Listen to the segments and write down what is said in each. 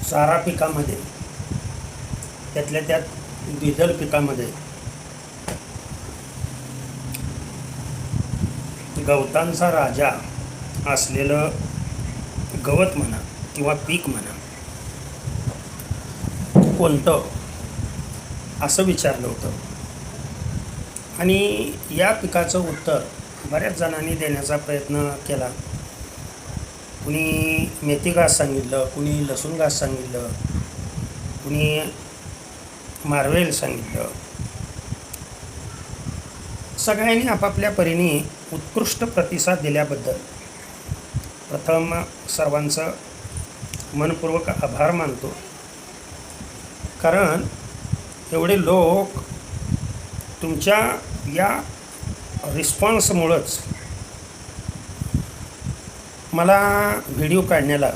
चारा पिकामध्ये त्यातल्या त्यात द्विदल पिकामध्ये गवतांचा राजा असलेलं गवत म्हणा किंवा पीक म्हणा कोणतं असं विचारलं होतं. आणि या पिकाचं उत्तर बऱ्याच जणांनी देण्याचा प्रयत्न केला. कुणी मेथी घास सांगितलं, कुणी लसूण घास सांगितलं, कुणी मार्वेल सांगितलं. सगळ्यांनी आपापल्या परीने उत्कृष्ट प्रतिसाद दिल्याबद्दल प्रथम सर्वांचं मनपूर्वक आभार मानतो. कारण एवढे लोक तुमच्या या रिस्पॉन्समुळंच मला व्हिडिओ काढण्याला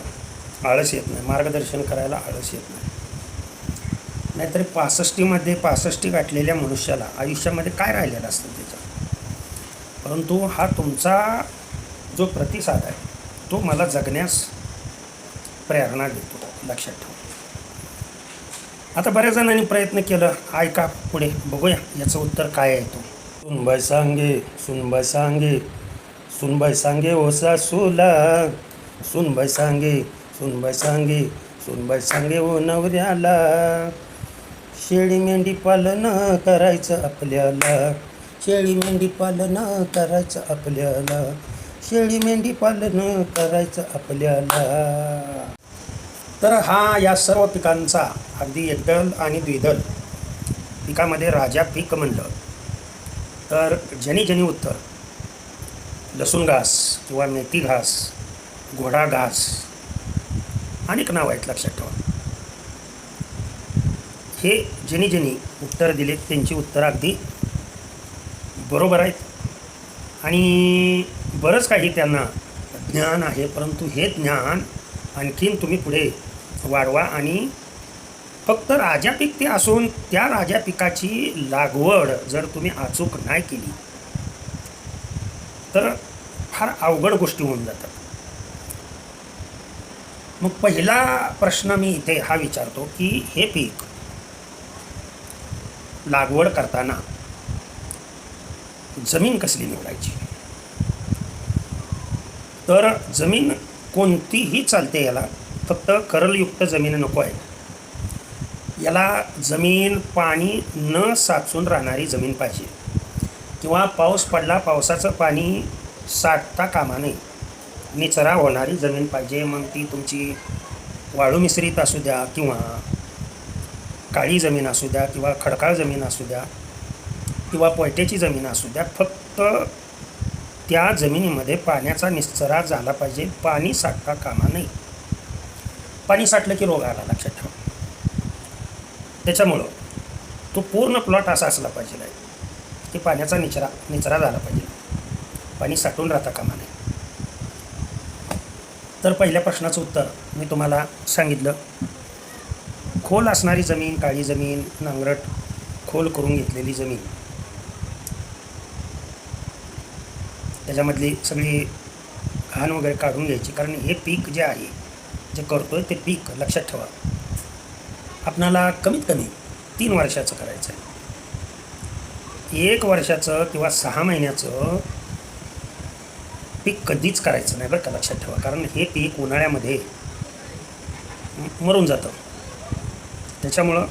आळस येत नाही, मार्गदर्शन करायला आळस येत नाही. नाहीतरी 65मध्ये 65 गाठलेल्या मनुष्याला आयुष्यामध्ये काय राहिलेलं असतं त्याचं. परंतु हा तुमचा जो प्रतिसाद आहे तो मला जगण्यास प्रेरणा देतो, लक्षात ठेवा. आता बऱ्याच जणांनी प्रयत्न केलं, ऐका पुढे बघूया याचं उत्तर काय आहे. तो सुनबाई सांगे सुनबाई सांगे सुनबाई सांगे ओ सासूला, सुनबाई सांगे सुनबाई सांगे सुनबाई सांगे ओ नवऱ्याला, शेळी मेंढी पालन करायचं आपल्याला, शेळी मेंढी पालन करायचं आपल्याला, शेळी मेंढी पालन करायचं आपल्याला. तर हा या सर्व पिकांचा अगदी एकदल आणि द्विदल पिकामध्ये राजा पीक म्हणलं तर ज्यांनी उत्तर लसूण घास किंवा मेथी घास, घोडा घास, अनेक नाव आहेत, लक्षात ठेवा. हे ज्यांनी उत्तर दिले त्यांची उत्तरं अगदी बरोबर आहेत आणि बरंच काही त्यांना ज्ञान आहे. परंतु हे ज्ञान आणखीन तुम्ही पुढे वाढवा आणि फक्त राजा पीक ते असून त्या राजा पिकाची लागवड जर तुम्ही अचूक नाही केली तर फार अवघड गोष्टी होऊन जातात. मग पहिला प्रश्न मी इथे हा विचारतो की हे पीक लागवड करताना जमीन कसली निवडायची. तर जमीन कोणतीही चालते, याला फक्त करलयुक्त जमीन नको आहे. याला जमीन पाणी न साचून राहणारी जमीन पाहिजे किंवा पाऊस पडला पावसाचं पाणी साठता कामा नये, निचरा होणारी जमीन पाहिजे. मग ती तुमची वाळू मिश्रित असू द्या किंवा काळी जमीन असू द्या किंवा खडकाळ जमीन असू द्या किंवा पोयट्याची जमीन असू द्या, फक्त त्या जमिनीमध्ये पाण्याचा निचरा झाला पाहिजे, पाणी साठता कामा नये. पाणी साठलं की रोग आला, लक्षात ठेवा. त्याच्यामुळं तो पूर्ण प्लॉट असा असला पाहिजे आहे की पाण्याचा निचरा झाला पाहिजे, पाणी साठून राहता कामा नये. तर पहिल्या प्रश्नाचं उत्तर मी तुम्हाला सांगितलं. खोल असणारी जमीन, काळी जमीन, नांगरट खोल करून घेतलेली जमीन, त्याच्यामधली सगळी घाण वगैरे काढून घ्यायची. कारण हे पीक जे आहे जे करतोय ते पीक, लक्षात ठेवा, आपणाला कमीत कमी 3 वर्षाचं करायचं आहे. 1 वर्षाचं किंवा 6 महिन्याचं पीक कधीच करायचं नाही बरं का, लक्षात ठेवा. कारण हे पीक उन्हाळ्यामध्ये मरून जातं. त्याच्यामुळं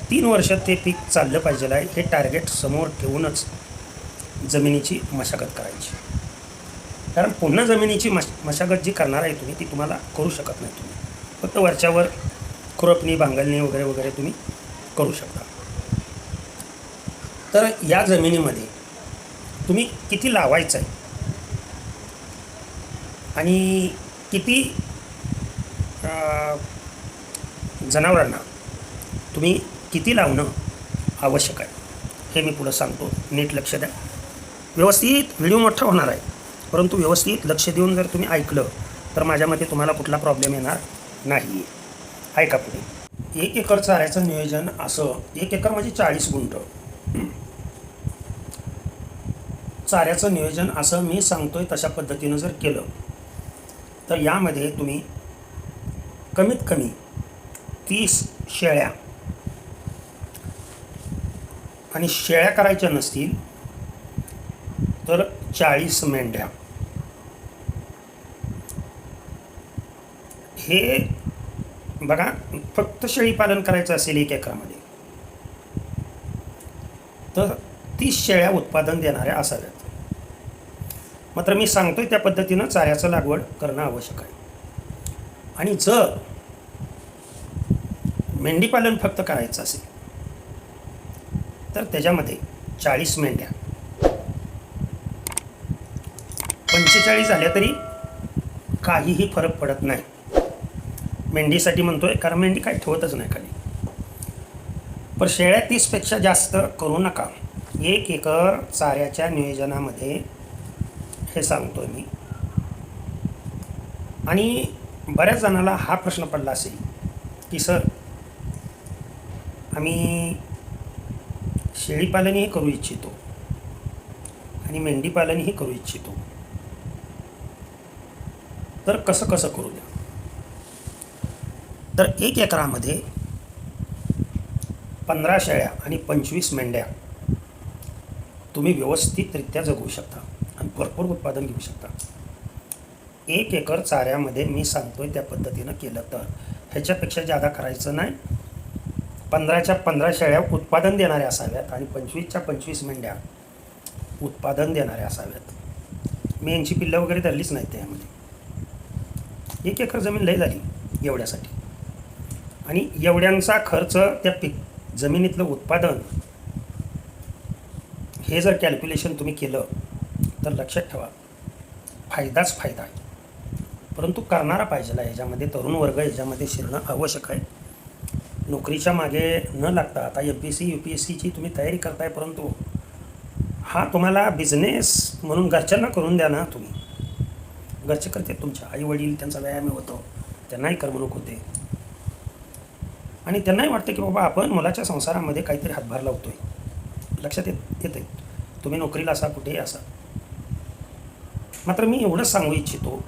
3 वर्ष ते पीक चाललं पाहिजे आहे. हे टार्गेट समोर ठेवूनच जमिनीची मशागत करायची. कारण पुन्हा जमिनीची मशागत जी करणार आहे तुम्ही ती तुम्हाला करू शकत नाही. तुम्ही फक्त वरच्यावर खुरपणी, भांगलणी वगैरे वगैरे तुम्ही करू शकता. तर या जमिनीमध्ये तुम्ही किती लावायचं आहे आणि किती जनावरांना तुम्ही किती लावणं आवश्यक आहे हे मी पुढं सांगतो. नीट लक्ष द्या. व्यवस्थित व्हिडिओ मोठा होणार आहे, परंतु व्यवस्थित लक्ष देऊन जर तुम्ही ऐकलं तर माझ्या मते तुम्हाला कुठला प्रॉब्लेम येणार नाही. ऐका पुढे. 1 एकर चाऱ्याचं नियोजन असं, 1 एकर म्हणजे 40 गुंठ. चाऱ्याचं नियोजन असं मी सांगतोय तशा पद्धतीनं जर केलं तर यामध्ये तुम्ही कमीत कमी 30 शेळ्या, आणि शेळ्या करायच्या नसतील तर 40 मेंढ्या. हे बघा, फक्त शेळी पालन करायचं असेल 1 एकरामध्ये तर 30 शेळ्या उत्पादन देणाऱ्या असाव्यात. मात्र मी सांगतोय त्या पद्धतीनं चाऱ्याचं लागवड करणं आवश्यक आहे. आणि जर मेंढीपालन फक्त करायचं असेल तर त्याच्यामध्ये 40 मेंढ्या, 45 झाल्या तरी काहीही फरक पडत नाही. मेंढीसाठी म्हणतोय कारण मेंढी काही ठेवतच नाही खाली. पण शेळ्या 30पेक्षा जास्त करू नका. 1 एकर चाऱ्याच्या नियोजनामध्ये हे सांगतोय मी. आणि बऱ्याच जणाला हा प्रश्न पडला असेल की सर, आम्ही शेळीपालनही करू इच्छितो आणि मेंढीपालनही करू इच्छितो, तर कसं कसं करू द्या. तर 1 एकरामध्ये 15 शेळ्या आणि 25 मेंढ्या तुम्ही व्यवस्थितरित्या जगवू शकता आणि भरपूर उत्पादन घेऊ शकता. 1 एकर चाऱ्यामध्ये मी सांगतोय त्या पद्धतीनं केलं तर ह्याच्यापेक्षा जादा करायचं नाही. 15च्या 15 शेळ्या उत्पादन देणाऱ्या असाव्यात आणि 25च्या 25 मेंढ्या उत्पादन देणाऱ्या असाव्यात. मी यांची पिल्लं वगैरे धरलीच नाहीत त्यामध्ये. 1 एकर जमीन लय झाली एवढ्यासाठी. आणि एवढ्यांचा खर्च त्या जमिनीतलं उत्पादन हे जर कॅल्क्युलेशन तुम्ही केलं तर लक्षात ठेवा फायदाच फायदा आहे. परंतु करणारा पाहिजे आहे. याच्यामध्ये तरुण वर्ग याच्यामध्ये शिरणं आवश्यक आहे. नोकरीच्या मागे न लागता आता MPSC UPSCची तुम्ही तयारी करताय, परंतु हा तुम्हाला बिझनेस म्हणून घरच्यांना करून द्या ना. तुम्ही घरचे करते, तुमचे आईवडील, त्यांचा व्यायाम होतो, त्यांनाही करमणूक होते आणि त्यांनाही वाटतं की बाबा आपण मुलाच्या संसारामध्ये काहीतरी हातभार लावतोय. लक्षात येते. तुम्ही नोकरीला असा, कुठेही असा. मात्र मी एवढंच सांगू इच्छितो,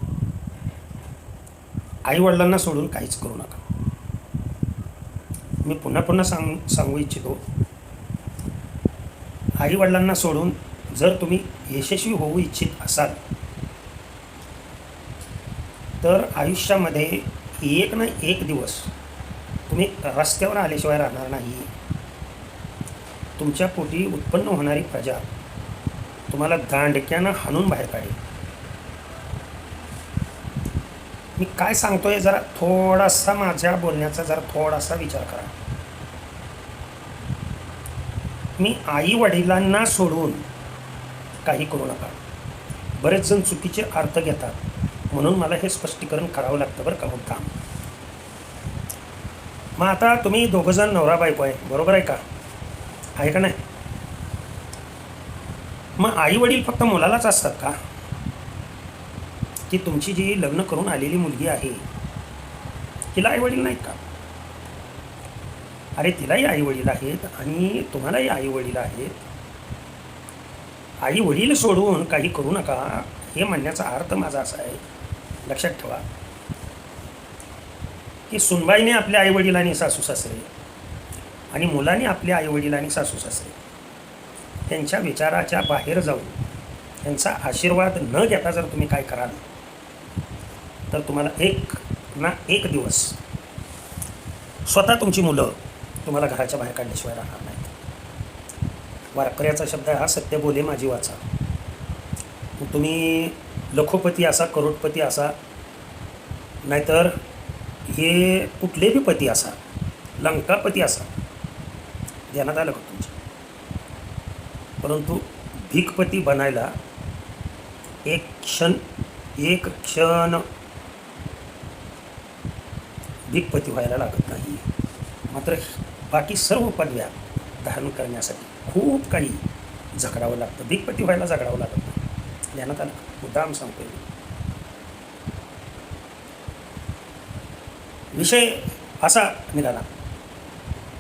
आईवडिलांना सोडून काहीच करू नका. मी पुन्हा पुन्हा सांगू इच्छितो, आईवडिलांना सोडून जर तुम्ही यशस्वी होऊ इच्छित असाल तर आयुष्यामध्ये एक ना एक दिवस तुम्ही रस्त्यावर आल्याशिवाय राहणार नाही. तुमच्या पोटी उत्पन्न होणारी प्रजा तुम्हाला दांडक्यानं हाणून बाहेर काढेल. मी काय सांगतोय जरा थोडासा माझ्या बोलण्याचा जरा थोडासा विचार करा. मी आई वडिलांना सोडून काही करू नका. बरेच जण चुकीचे अर्थ घेतात म्हणून मला हे स्पष्टीकरण करावं लागतं बरं का मुद्दाम. मग आता तुम्ही दोघंजण नवरा बायको आहे, बरोबर आहे का? आहे का नाही? मग आई वडील फक्त मुलालाच असतात का? की तुमची जी लग्न करून आलेली मुलगी आहे तिला आई वडील नाहीत का? अरे तिलाही आई वडील आहेत आणि तुम्हालाही आई वडील आहेत. आई वडील सोडून काही करू नका हे म्हणण्याचा अर्थ माझा असा आहे, लक्षात ठेवा की सुनबाईने आपल्या आई वडील आणि सासू सासरे आणि मुलाने आपल्या आई वडील आणि सासू सासरे त्यांच्या विचाराच्या बाहेर जाऊन त्यांचा आशीर्वाद न घेता जर तुम्ही काय कराल तर तुम्हाला एक ना एक दिवस स्वतः तुमची मुलं तुम्हाला घराच्या बाहेर काढल्याशिवाय राहणार नाहीत. वारकऱ्याचा शब्द हा सत्य बोले माझी वाचा. तुम्ही लखोपती असा, करोडपती असा, नाहीतर हे कुठले बी पती असा, लंकापती असा, ध्यानात आलं का तुमच्या? परंतु भिकपती बनायला एक क्षण भिकपती व्हायला लागत नाही. मात्र बाकी सर्व पदव्या धारण करण्यासाठी खूप काही झगडावं लागतं. भिकपती व्हायला झगडावं लागत नाही. ध्यानात आलं? मुद्दाम सांगतोय. विषय असा निघाला.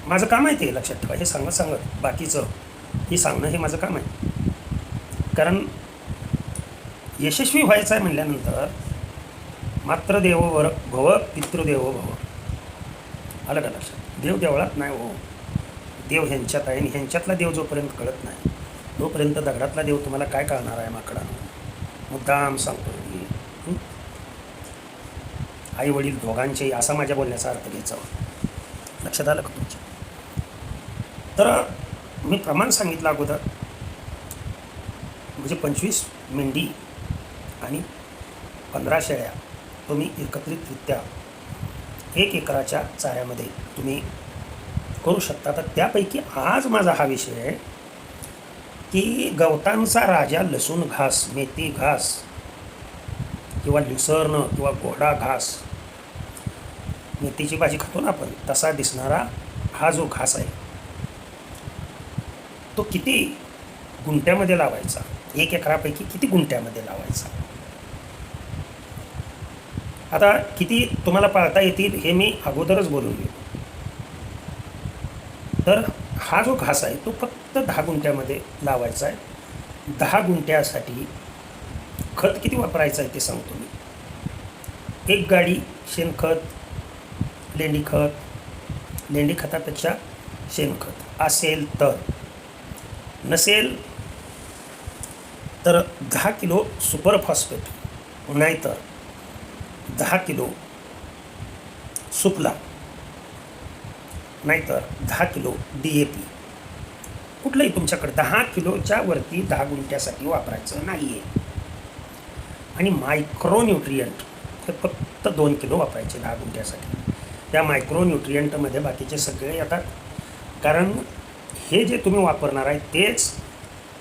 माझं काम आहे ते, लक्षात ठेवा. हे सांगत बाकीचं हे सांगणं हे माझं काम आहे. कारण यशस्वी व्हायचं आहे म्हणल्यानंतर मात्र देवो भव पितृदेवो भव. आलं का लक्षात? देव देवळात नाही हो, देव ह्यांच्यात आहे. आणि ह्यांच्यातला देव जोपर्यंत कळत नाही तोपर्यंत दगडातला देव तुम्हाला काय कळणार आहे माकडा? मुद्दाम सांगतो मी. आई वडील दोघांचे असा माझ्या बोलण्याचा अर्थ घ्यायचा. लक्षात आलं का तुमच्या? तर मी प्रमाण सांगितलं अगोदर, म्हणजे 25 मेंढी आणि 15 शेळ्या तुम्ही एकत्रितरित्या 1 एकराच्या चाऱ्यामध्ये तुम्ही करू शकता. तर त्यापैकी आज माझा हा विषय आहे की गवतांचा राजा लसूण घास, मेथी घास किंवा लुसर्न किंवा घोडा घास, मेथीची भाजी खातो ना आपण, तसा दिसणारा हा जो घास आहे तो किती गुंठ्यामध्ये लावायचा, 1 एकरापैकी किती गुंठ्यामध्ये लावायचा. आता किती तुम्हाला पाळता येतील हे मी अगोदरच बोलून घेऊ. तर हा जो घास आहे तो फक्त 10 गुंठ्यामध्ये लावायचा आहे. 10 गुंठ्यासाठी खत किती वापरायचं आहे ते सांगतो मी. 1 गाडी शेणखत, लेंडी खत, लेंडी खतापेक्षा शेणखत असेल तर, नसेल तर 10 किलो सुपर फॉस्फेट, नाहीतर 10 किलो सुफला, नाहीतर 10 किलो DAP. कुठलंही तुमच्याकडे 10 किलोच्या वरती 10 गुंठ्यासाठी वापरायचं नाही आहे. आणि मायक्रोन्यूट्रियंट हे फक्त 2 किलो वापरायचे 10 गुंठ्यासाठी. त्या मायक्रोन्यूट्रियंटमध्ये बाकीचे सगळे येतात, कारण हे जे तुम्ही वापरणार आहे तेच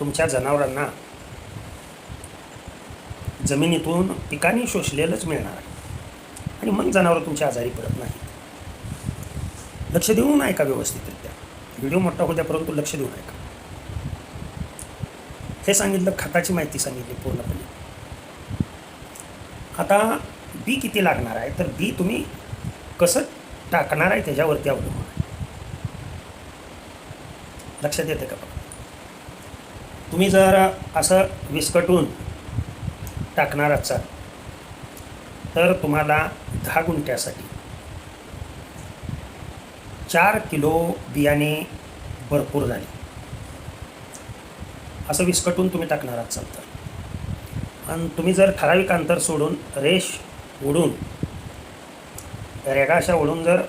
तुमच्या जनावरांना जमिनीतून पिकांनी शोषलेलंच मिळणार आहे. आणि मग जनावरं तुमच्या आजारी पडत नाही. लक्ष देऊन ऐका व्यवस्थितरित्या. व्हिडिओ मोठा होत्या परंतु लक्ष देऊन ऐका. हे सांगितलं, खताची माहिती सांगितली पूर्णपणे. आता बी किती लागणार आहे, तर बी तुम्ही कसं टाकणार आहे त्याच्यावरती अवलंबून आहे. लक्षात येते का? तुम्ही जर असं विस्कटून टाकणार असाल तर तुम्हाला 10 गुंठ्यासाठी 4 किलो बियाणे भरपूर झाले. असं विस्कटून तुम्ही टाकणार असाल तर, आणि तुम्ही जर ठराविक अंतर सोडून रेष ओढून, रेगा अशा ओढून जर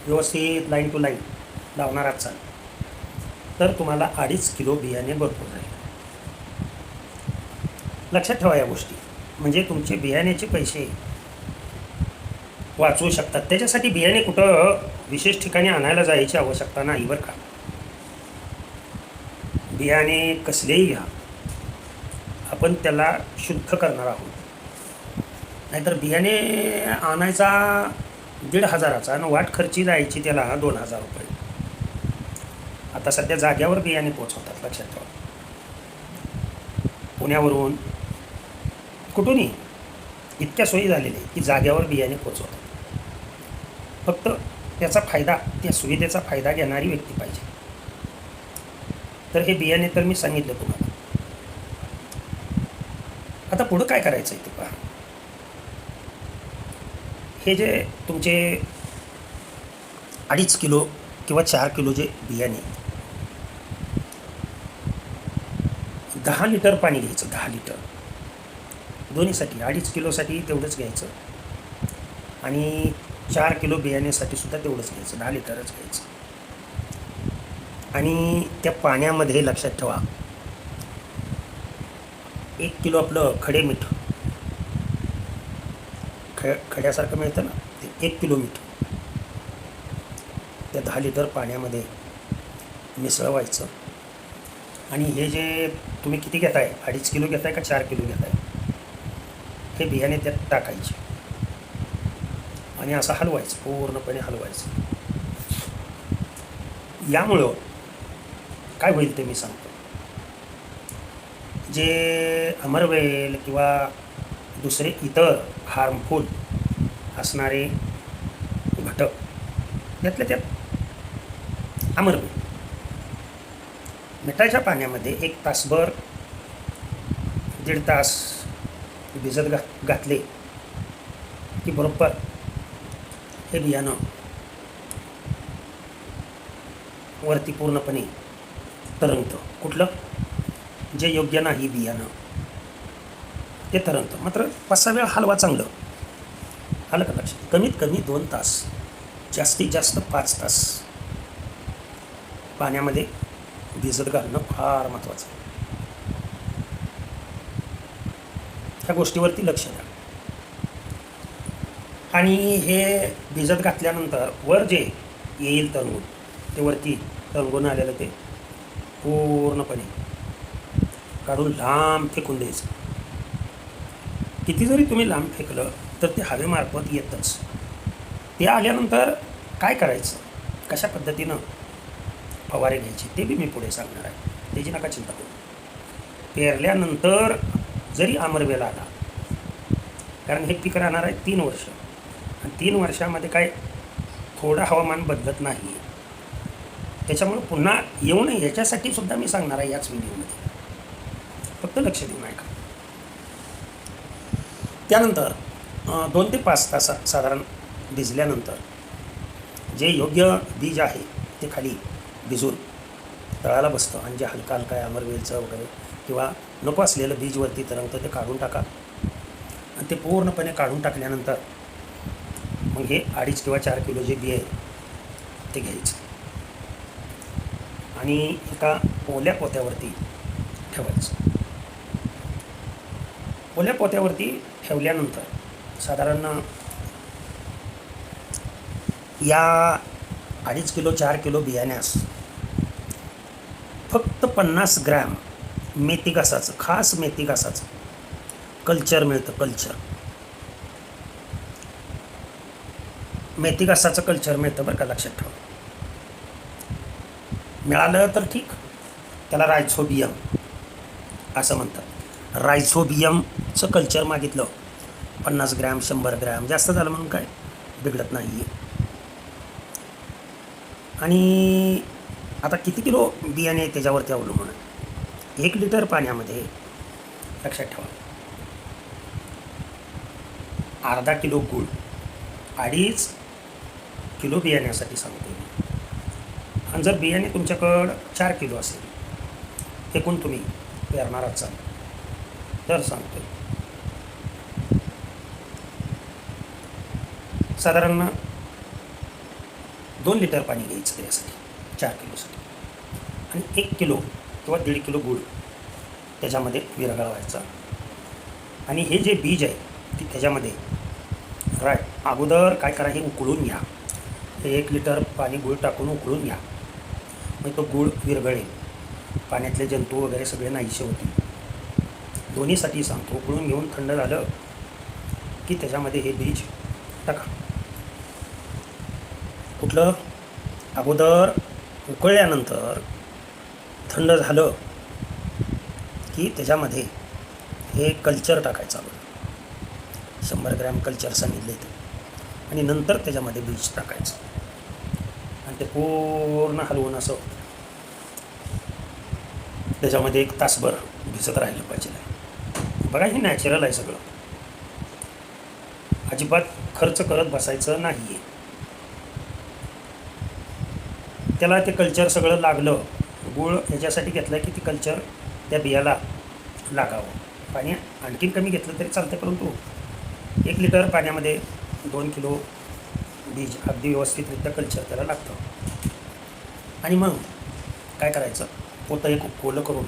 व्यवस्थित लाईन टू लाईन लावणार असाल तर तुम्हाला 2.5 किलो बियाणे भरपूर झाले. लक्षात ठेवा या गोष्टी, म्हणजे तुमचे बियाण्याचे पैसे वाचवू शकतात. त्याच्यासाठी बियाणे कुठं विशेष ठिकाणी आणायला जायची आवश्यकता नाही बरं का. बियाणे कसलेही घ्या, आपण त्याला शुद्ध करणार आहोत. नाहीतर बियाणे आणायचा 1,500चा आणि वाट खर्ची जायची त्याला 2,000 रुपये. आता सध्या जाग्यावर बियाणे पोचवतात. लक्षात ठेवा. पुण्यावरून कुठूनही इतक्या सोयी झालेल्या आहेत की जाग्यावर बियाणे पोचवतात. फक्त त्याचा फायदा, त्या सुविधेचा फायदा घेणारी व्यक्ती पाहिजे. तर हे बियाणे तर मी सांगितलं तुम्हाला. आता पुढं काय करायचं आहे ते पहा. हे जे तुमचे 2.5 किलो किंवा 4 किलो जे बियाणे, 10 लिटर पाणी घ्यायचं. 10 लिटर दोन्हीसाठी. 2.5 किलोसाठी तेवढंच घ्यायचं आणि 4 किलो बियाण्यासाठी सुद्धा तेवढंच घ्यायचं. 10 लिटरच घ्यायचं. आणि त्या पाण्यामध्ये लक्षात ठेवा 1 किलो आपलं खडे मीठ, खड्यासारखं मिळतं ना, ते 1 किलो मीठ त्या 10 लिटर पाण्यामध्ये मिसळवायचं. आणि हे जे तुम्ही किती घेताय, 2.5 किलो घेताय का 4 किलो घेताय, हे बियाणे त्यात टाकायचे आणि असं हलवायचं, पूर्णपणे हलवायचं. यामुळं काय होईल ते मी सांगतो. जे अमरवेल किंवा दुसरे इतर हार्मफुल असणारे घटक त्यातल्या त्यात अमरवेल मिठाच्या पाण्यामध्ये 1 तासभर 1.5 तास भिजत घातले की बरोबर हे बियाणं वरती पूर्णपणे तरंगतं. कुठलं जे योग्य नाही बियाणं ते तरंगतं. मात्र 5-6 वेळा हलवा चांगलं. आलं का लक्षात? कमीत कमी 2 तास, जास्तीत जास्त 5 तास पाण्यामध्ये भिजत घालणं फार महत्त्वाचं आहे. ह्या गोष्टीवरती लक्ष द्या. आणि हे भिजत घातल्यानंतर वर जे येईल तरंगून, ते वरती तरंगून आलेलं ते पूर्णपणे काढून लांब फेकून द्यायचं. किती जरी तुम्ही लांब फेकलं तर ते हवेमार्फत येतच. ते आल्यानंतर काय करायचं, कशा पद्धतीनं फवारे घ्यायचे ते बी मी पुढे सांगणार आहे. त्याची नका चिंता करू. पेरल्यानंतर जरी आमरवेल आला, कारण हे पीक राहणार आहे 3 वर्ष, आणि 3 वर्षामध्ये काय थोडं हवामान बदलत नाही. त्याच्यामुळे पुन्हा येऊ नये याच्यासाठी सुद्धा मी सांगणार आहे याच व्हिडिओमध्ये. फक्त लक्ष देऊन ऐका. त्यानंतर 2 ते 5 तास साधारण भिजल्यानंतर जे योग्य बीज आहे ते खाली भिजून तळाला बसतं, आणि जे हलका हलका आहे अमरवेलचं वगैरे किंवा नको असलेलं बीजवरती तरंगतं ते काढून टाका. आणि ते पूर्णपणे काढून टाकल्यानंतर मग हे 2.5 किंवा 4 किलो जे बी आहे ते घ्यायचं आणि एका ओल्या पोत्यावरती ठेवायचं. ओल्या पोत्यावरती ठेवल्यानंतर साधारण या 2.5 किलो 4 किलो बियाण्यास फक्त 50 ग्रॅम मेथी घासाचं, खास मेथी घासाचं कल्चर मिळतं. कल्चर मेथी घासाचं कल्चर मिळतं बरं का, लक्षात ठेवा. मिळालं तर ठीक, त्याला रायझोबियम असं म्हणतात. रायझोबियमचं कल्चर मागितलं 50 ग्रॅम 100 ग्रॅम, जास्त झालं म्हणून काय बिघडत नाही आहे. आणि आता किती किलो बियाणे आहे त्याच्यावरती अवलंबून आहे. 1 लिटर पाण्यामध्ये लक्षात ठेवा अर्धा किलो गूळ, 2.5 किलो बियाण्यासाठी सांगतो मी. आणि जर बियाणे तुमच्याकडं 4 किलो असेल एकूण तुम्ही पेरणार असाल तर सांगतो साधारण 2 लिटर पाणी घ्यायचं त्यासाठी 4 किलोसाठी, आणि 1 किलो किंवा 1.5 किलो गूळ त्याच्यामध्ये विरघळवायचा. आणि हे जे बीज आहे ते त्याच्यामध्ये अगोदर काय करा, हे उकळून घ्या. 1 लिटर पाणी गूळ टाकून उकळून घ्या. मग तो गूळ विरघळेल, पाण्यातले जंतू वगैरे सगळे नाहीसे होतील. दोन्हीसाठी सांगतो. उकळून घेऊन थंड झालं की त्याच्यामध्ये हे बीज टाका. कुठलं अगोदर उकळल्यानंतर थंड झालं की त्याच्यामध्ये हे कल्चर टाकायचं. 100 ग्रॅम कल्चर सांगितले ते, आणि नंतर त्याच्यामध्ये बीज टाकायचं आणि ते पूर्ण हलवून असं त्याच्यामध्ये 1 तासभर भिजत राहिलं पाहिजे. बघा हे नॅचरल आहे सगळं, अजिबात खर्च करत बसायचं नाही आहे. त्याला ते कल्चर सगळं लागलं. गूळ ह्याच्यासाठी घेतलं की ती कल्चर त्या बियाला लागावं. पाणी आणखीन कमी घेतलं तरी चालतं, परंतु 1 लिटर पाण्यामध्ये 2 किलो बीज अगदी व्यवस्थितरित्या कल्चर त्याला लागतं. आणि मग काय करायचं, पोतं एक ओलं करून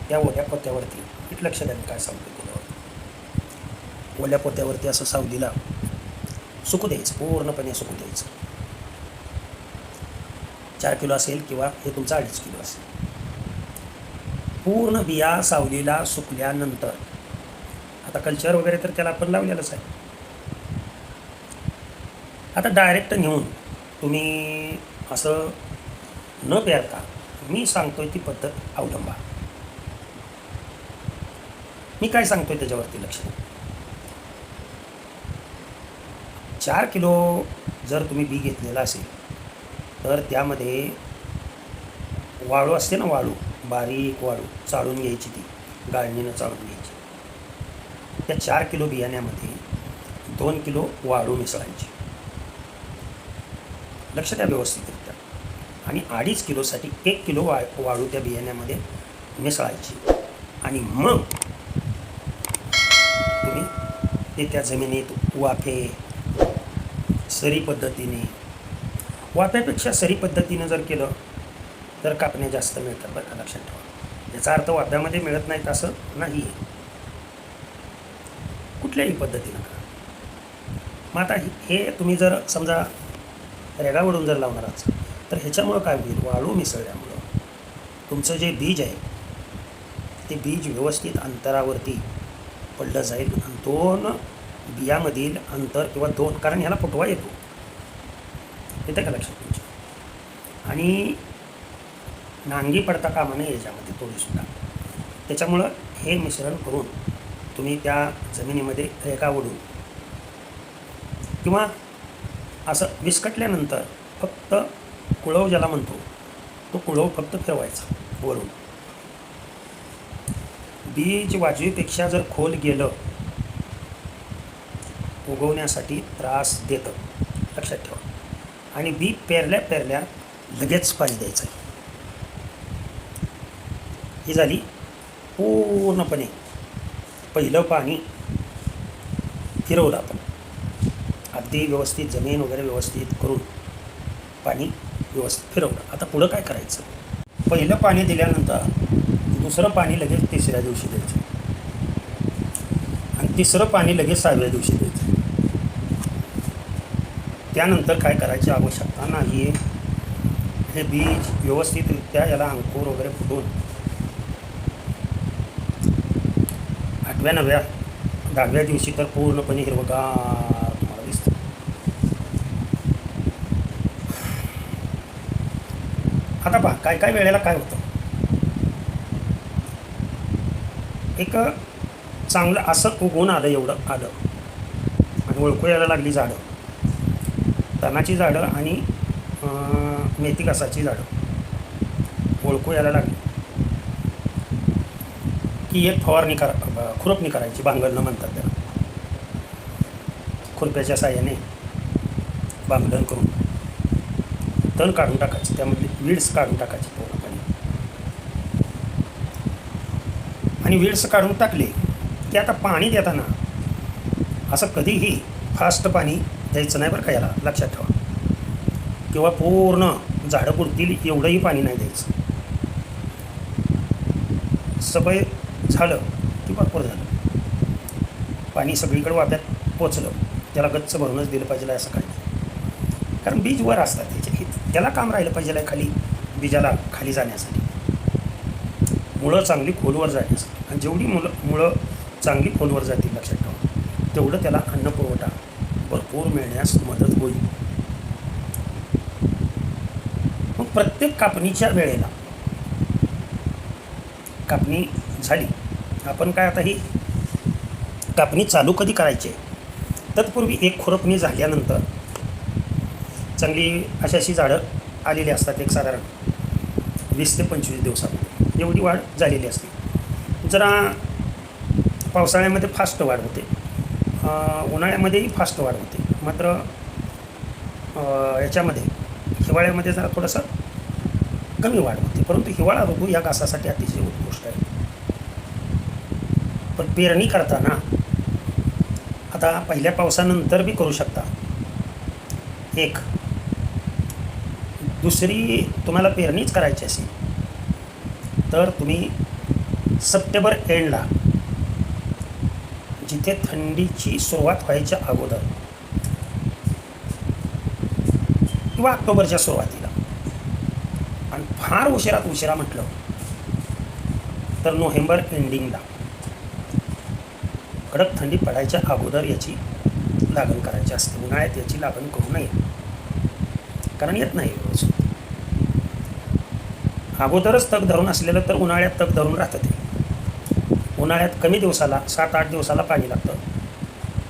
त्या ओल्या पोत्यावरती, एक लक्ष द्या काय सांगतो त्याच्यावर, ओल्या पोत्यावरती असं सावलीला सुकू द्यायचं, पूर्णपणे सुकू द्यायचं. 4 किलो असेल किंवा हे तुमचं 2.5 किलो असेल. पूर्ण बिया सावलीला सुकल्यानंतर, आता कल्चर वगैरे तर त्याला आपण लावलेलंच आहे. आता डायरेक्ट नेऊन तुम्ही असं न पेरता मी सांगतोय ती पद्धत अवलंबा. मी काय सांगतोय त्याच्यावरती लक्ष द्या. 4 किलो जर तुम्ही बी घेतलेला असेल तर त्यामध्ये वाळू असते ना, वाळू, बारीक वाळू चाळून घ्यायची, ती गाळणीनं चाळून घ्यायची. त्या 4 किलो बियाण्यामध्ये 2 किलो वाळू मिसळायची. लक्ष द्या व्यवस्थितरित्या. आणि 2.5 किलोसाठी 1 किलो वाळू त्या बियाण्यामध्ये मिसळायची. आणि मग तुम्ही ते त्या जमिनीत वाफे सरी पद्धतीने, वाफ्यापेक्षा सरी पद्धतीनं जर केलं तर कापण्या जास्त मिळतात बरं का, लक्षात ठेवा. याचा अर्थ वाफ्यामध्ये मिळत नाहीत असं नाही आहे. कुठल्याही पद्धतीनं करा. मग आता हे तुम्ही जर समजा रेगावडून जर लावणार असाल तर ह्याच्यामुळं काय होईल, वाळू मिसळल्यामुळं तुमचं जे बीज आहे ते बीज व्यवस्थित अंतरावरती पडलं जाईल. आणि 2 बियामधील अंतर किंवा 2, कारण ह्याला फुटवा येतो, येतं का लक्षात तुमच्या. आणि नांगी पडता कामा नये याच्यामध्ये थोडीसुद्धा. त्याच्यामुळं हे मिश्रण करून तुम्ही त्या जमिनीमध्ये रेगावडून किंवा असं विस्कटल्यानंतर फक्त कुळव ज्याला म्हणतो तो कुळव फक्त फिरवायचा वरून. बीज वाजवीपेक्षा जर खोल गेलं उगवण्यासाठी त्रास देतं, लक्षात ठेवा. आणि बी पेरल्या लगेच पाणी द्यायचं आहे. ही झाली पूर्णपणे पहिलं पाणी फिरवलं आपण, अगदी व्यवस्थित जमीन वगैरे व्यवस्थित करून पाणी व्यवस्थित फिरवलं. आता पुढं काय करायचं, पहिलं पाणी दिल्यानंतर दुसरं पाणी लगेच तिसऱ्या दिवशी द्यायचं आणि तिसरं पाणी लगेच 6व्या दिवशी द्यायचं. त्यानंतर काय करायची आवश्यकता नाही आहे. हे बीज व्यवस्थितरित्या याला अंकुर वगैरे फुटून 8व्या 9व्या 10व्या दिवशी तर पूर्णपणे हिरवगार तुम्हाला दिसतं. आता पहा काय काय वेळेला काय होतं, एक चांगलं असं उगवून आलं, एवढं आलं आणि ओळखू यायला लागली झाडं, तणाची झाडं आणि मेथी कासाची झाडं ओळखू यायला लागली की एक फवारणी खुरपणी करायची, बांगडणं म्हणतात त्याला. खुरप्याच्या साह्याने बांगडण करून तण काढून टाकायची, त्यामधली वीड्स काढून टाकायची पूर्णपणे. आणि वीड्स काढून टाकले की आता पाणी देताना असं कधीही फास्ट पाणी द्यायचं नाही बरं का, याला लक्षात ठेवा. किंवा पूर्ण झाडं पुरतील एवढंही पाणी नाही द्यायचं. सफाई झालं की भरपूर झालं, पाणी सगळीकडे वाफ्यात पोचलं, त्याला गच्च भरूनच दिलं पाहिजे असं काही नाही. कारण बीज वर असतात त्याला काम राहिलं पाहिजे खाली, बीजाला खाली जाण्यासाठी, मुळं चांगली खोलवर जाण्यासाठी. आणि जेवढी मुळं चांगली खोलवर जातील लक्षात ठेवा, तेवढं त्याला अन्नपुरवठा भरपूर मिळण्यास मदत होईल. मग प्रत्येक कापणीच्या वेळेला, कापणी झाली, आपण काय आता ही कापणी चालू कधी करायची, तत्पूर्वी एक खुरपणी झाल्यानंतर चांगली अशी झाडं आलेली असतात, एक साधारण 20 ते 25 दिवसामध्ये एवढी वाढ झालेली असते. जरा पावसाळ्यामध्ये फास्ट वाढ होते, उन्हाळ्यामध्येही फास्ट वाढ होते. मात्र याच्यामध्ये हिवाळ्यामध्ये जरा थोडंसं कमी वाढ होते. परंतु हिवाळा ऋतू या घासासाठी अतिशय उत्कृष्ट आहे. पण पेरणी करताना आता पहिल्या पावसानंतर बी करू शकता. एक दुसरी तुम्हाला पेरणीच करायची असेल तर तुम्ही सप्टेंबर एंडला, जिथे थंडीची सुरुवात व्हायच्या अगोदर किंवा ऑक्टोबरच्या सुरुवातीला, आणि फार उशिरा म्हटलं तर नोव्हेंबर एंडिंगला, कडक थंडी पडायच्या अगोदर याची लागण करायची असते. उन्हाळ्यात याची लागण करू नये, कारण येत नाही रोज. अगोदरच तग धरून असलेलं तर उन्हाळ्यात तग धरून राहतं. ते उन्हाळ्यात कमी दिवसाला 7-8 दिवसाला पाणी लागतं.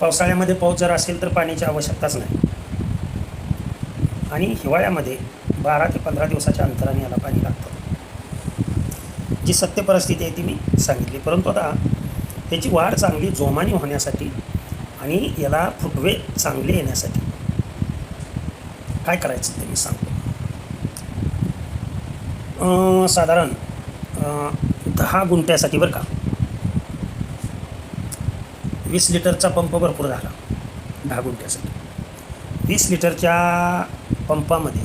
पावसाळ्यामध्ये पाऊस जर असेल तर पाण्याची आवश्यकताच नाही. आणि हिवाळ्यामध्ये 12 ते 15 दिवसाच्या अंतराने याला पाणी लागतं. जी सत्य परिस्थिती आहे ती मी सांगितली. परंतु आता त्याची वाढ चांगली जोमाने होण्यासाठी आणि याला फुटवे चांगले येण्यासाठी काय करायचं ते मी सांगतो. साधारण 10 गुंठ्यासाठी बरं का, 20 लिटरचा पंप भरपूर झाला. 10 गुंठ्यासाठी 20 लिटरच्या पंपामध्ये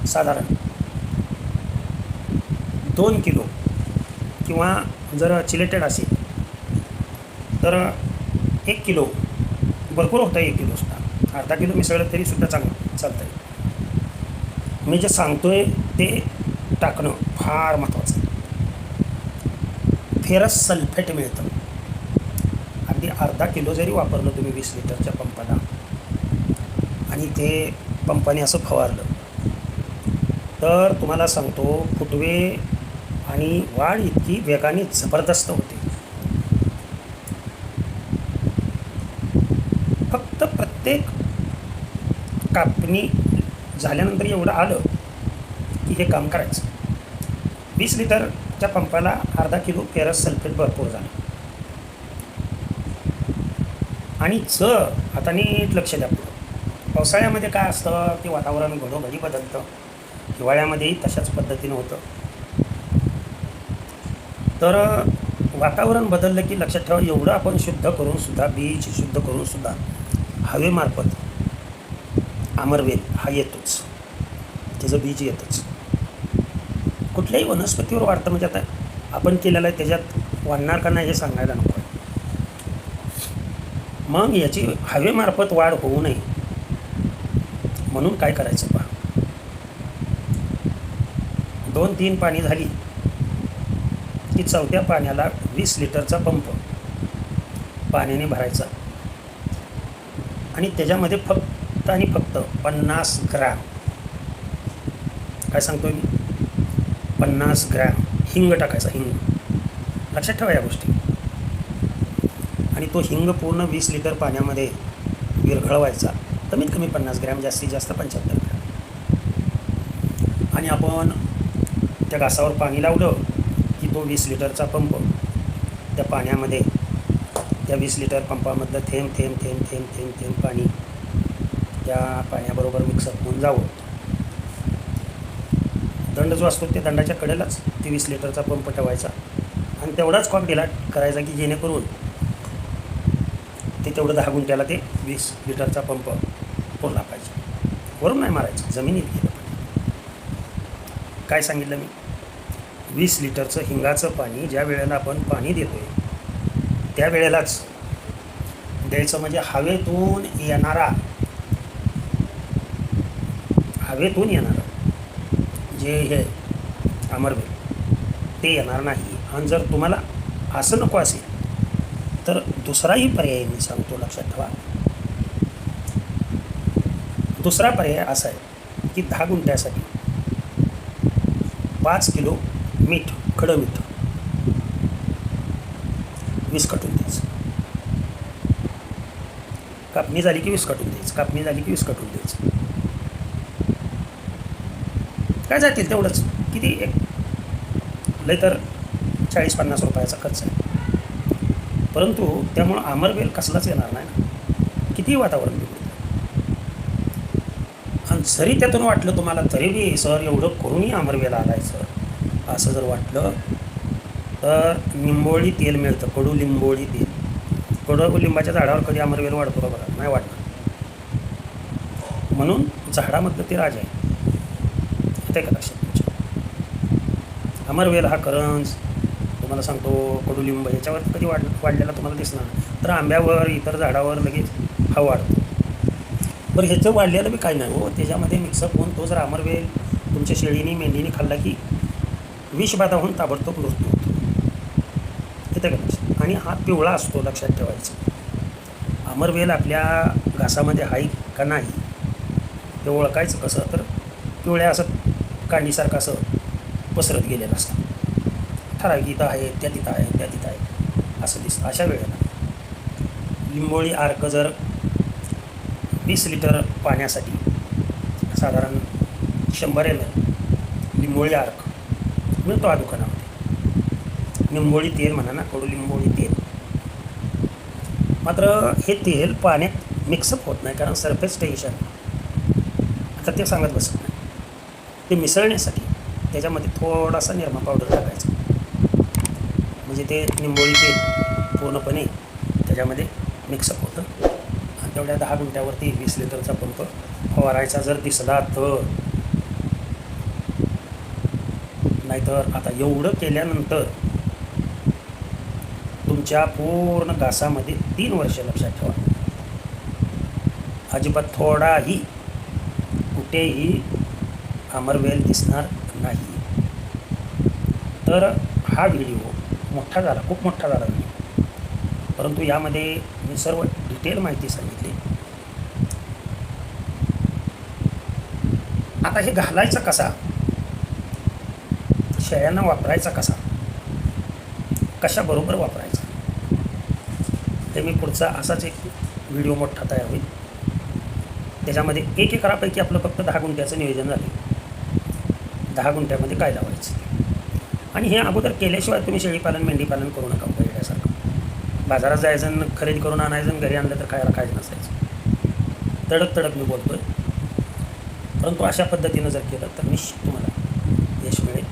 साधारण 2 किलो किंवा जर चिलेटेड असेल तर 1 किलो भरपूर होतं. 1 किलोसुद्धा, अर्धा किलो मिसळलं तरीसुद्धा चांगलं चालतं आहे. मी जे सांगतोय ते टाकणं फार महत्त्वाचं आहे. फेरस सल्फेट मिळतं. अगदी अर्धा किलो जरी वापरलं तुम्ही 20 लिटरच्या पंपाला आणि ते पंपाने असं फवारलं तर तुम्हाला सांगतो फुटवे आणि वाढ इतकी वेगाने जबरदस्त होते. फक्त प्रत्येक कापणी झाल्यानंतर एवढं आलं की हे काम करायचं. 20 लिटरच्या पंपाला अर्धा किलो फेरस सल्फेट भरपूर झालं. आणि जर आता नीट लक्ष द्या, पावसाळ्यामध्ये काय असतं ते वातावरण घडोघडी बदलतं. हिवाळ्यामध्येही तशाच पद्धतीनं होतं. तर वातावरण बदललं की लक्षात ठेवा, एवढं आपण शुद्ध करूनसुद्धा, बीज शुद्ध करूनसुद्धा हवेमार्फत आमरवेल हा येतोच, त्याचं बीज येतंच. कुठल्याही वनस्पतीवर वाढतं म्हणजे आता आपण केलेलं आहे त्याच्यात वाढणार का नाही हे सांगायला नको आहे. मग याची हवेमार्फत वाढ होऊ नये म्हणून काय करायचं पहा. 2-3 पाणी झाली की 4थ्या पाण्याला 20 लिटरचा पंप पाण्याने भरायचा आणि त्याच्यामध्ये फक्त आणि फक्त 50 ग्रॅम, काय सांगतोय मी, 50 ग्रॅम हिंग टाकायचा. हिंग लक्षात ठेवा या गोष्टी. आणि तो हिंग पूर्ण 20 लिटर पाण्यामध्ये विरघळवायचा. कमीत कमी 50 ग्रॅम, जास्तीत जास्त 75 ग्रॅम. आणि आपण त्या घासावर पाणी लावलं की तो 20 लिटरचा पंप त्या पाण्यामध्ये, त्या 20 लिटर पंपामधलं थेंब थेंब थेंब थेंब थेंब थेंब पाणी त्या पाण्याबरोबर मिक्सअप होऊन जावं. दंड जो असतो त्या दंडाच्या कडेलाच ते 20 लिटरचा पंप ठेवायचा आणि तेवढाच कॉक डिलाट करायचा की जेणेकरून ते तेवढं 10 गुंठ्याला ते 20 लिटरचा पंप पुरला पाहिजे. वरून नाही मारायचं, जमिनीत गेलं पाहिजे. काय सांगितलं मी, 20 लिटरचं हिंगाचं पाणी ज्या वेळेला आपण पाणी देतोय त्या वेळेलाच द्यायचं. म्हणजे हवेतून येणारा जे हे अमरवेल ते येणार नाही. आणि जर तुम्हाला असं नको असेल तर दुसराही पर्याय मी सांगतो, लक्षात ठेवा. दुसरा पर्याय असा आहे की 10 गुंठ्यासाठी 5 किलो मीठ, खडं मीठ विस्कटून द्यायचं. कापणी झाली की विस्कटून द्यायचं, कापणी झाली की विस्कटून द्यायचं. काय जातील तेवढंच, किती एक लय तर 40-50 रुपयाचा खर्च आहे. परंतु त्यामुळं अमरवेल कसलाच येणार नाही ना, कितीही वातावरण बिघडतं. आणि जरी त्यातून वाटलं तुम्हाला तरी बी सर एवढं करूनही अमरवेल आलाय सर असं जर वाटलं तर लिंबोळी तेल मिळतं, कडू लिंबोळी तेल. कडू लिंबाच्या झाडावर कधी अमरवेल वाढतो का बघा, नाही वाढणार. म्हणून झाडामधलं ते राजा आहे. येते का लक्षात तुमच्या? अमरवेल हा करंज तुम्हाला सांगतो, कडुलिंब याच्यावर कधी वाढलेला तुम्हाला दिसणार. तर आंब्यावर, इतर झाडावर लगेच हा वाढतो. बरं ह्याचं वाढलेलं बी काही नाही हो, त्याच्यामध्ये मिक्सअप होऊन तो जर अमरवेल तुमच्या शेळीने मेंढीने खाल्ला की विषबाधा होऊन ताबडतोब मृत्यू होतो. येते का लक्षात? आणि हा पिवळा असतो, लक्षात ठेवायचं. अमरवेल आपल्या घासामध्ये आहे का नाही ते ओळखायचं कसं, तर पिवळ्या असं कांडीसारखं असं पसरत गेलेलं असतं. ठराविक इथं आहे, त्या तिथं आहे, त्या तिथं आहे असं दिसतं. अशा वेळेला लिंबोळी अर्क जर 20 लिटर पाण्यासाठी साधारण 100 ml लिंबोळी अर्क मिळतो हा दुकानामध्ये. लिंबोळी तेल म्हणा ना, कडू लिंबोळी तेल मात्र हे तेल पाण्यात मिक्सअप होत नाही, कारण सरफेस टेन्शन आता ते सांगत बसत नाही. ते मिसळण्यासाठी त्याच्यामध्ये थोडासा निरमा पावडर टाकायचा, म्हणजे ते निंबोळी तेल पूर्णपणे त्याच्यामध्ये मिक्सअप होतं. आणि तेवढ्या 10 मिनटावरती 20 लिटरचा पंप फवारायचा जर दिसला तर. नाहीतर आता एवढं केल्यानंतर तुमच्या पूर्ण घासामध्ये 3 वर्ष लक्षात ठेवा, अजिबात थोडाही कुठेही अमरवेल दिसणार नाही. तर हा व्हिडिओ मोठा झाला, खूप मोठा झाला व्हिडिओ, परंतु यामध्ये मी सर्व डिटेल माहिती सांगितली. आता हे घालायचा कसा, शेळ्यांना वापरायचा कसा, कशाबरोबर वापरायचा, हे मी पुढचा असाच एक व्हिडिओ मोठा तयार होईल. त्याच्यामध्ये 1 एकरापैकी आपलं फक्त 10 गुंठ्याचं नियोजन झालं. 10 गुंठ्यामध्ये काय लावायचं, आणि हे अगोदर केल्याशिवाय तुम्ही शेळीपालन मेंढीपालन करू नका वेगळ्यासारखं. बाजारात जायचं आणि खरेदी करून आणायचं आणि घरी आणलं तर खायला काहीच नसायचं. तडक मी बोलतो आहे, परंतु अशा पद्धतीनं जर केलं तर निश्चित तुम्हाला यश मिळेल.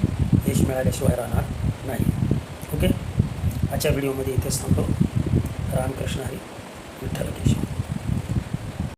यश मिळाल्याशिवाय राहणार नाही. ओके, आजच्या व्हिडिओमध्ये इथेच थांबतो. रामकृष्ण हरी, विठ्ठल केशव.